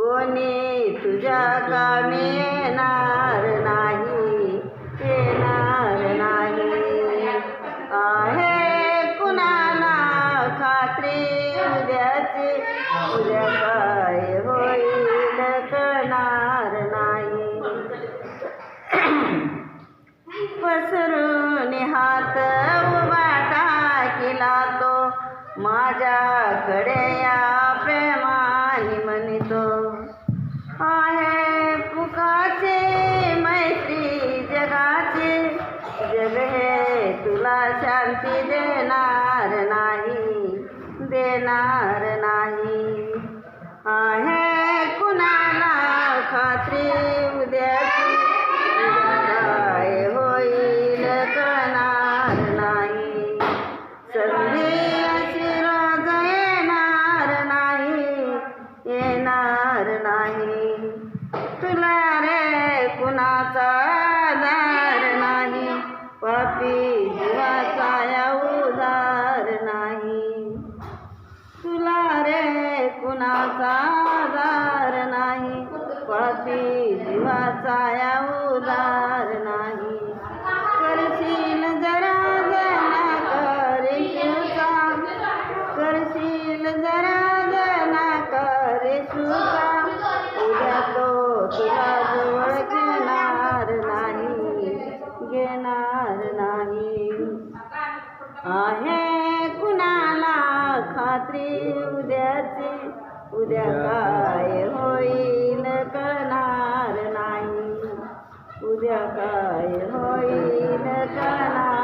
कोणी तुझ्या कामी येणार नाही, येणार नाही. आहे कुणाला खात्री उद्याची, उद्या काय होईल कळणार नाही. पसरून हात उभा टाकीला तो, माझ्याकडे या प्रेमाने म्हणतो. आहे पुकाचे मैत्री जगाचे, जग हे तुला शांती देणार नाही, देणार नाही. आहे कुणाला खात्री उद्याची, उद्या काय होईल कळणार नाही. संधी अशी रोज येणार नाही, येणार नाही. तुला रे कुणाचा आधार नाही, पापी जीवाचा या उधार नाही. तुला रे कुणाचा आधार नाही, पापी जीवाचा या उधार नाही. करशील जरा जना करेशुचा, करशील जरा जना करेशुचा, उद्या तो तुला जवळ घेणार नाही, घेणार नाही. आहे कुणाला खात्री उद्याची, उद्या काय होईल कळणार नाही, उद्या काय होईल कळणार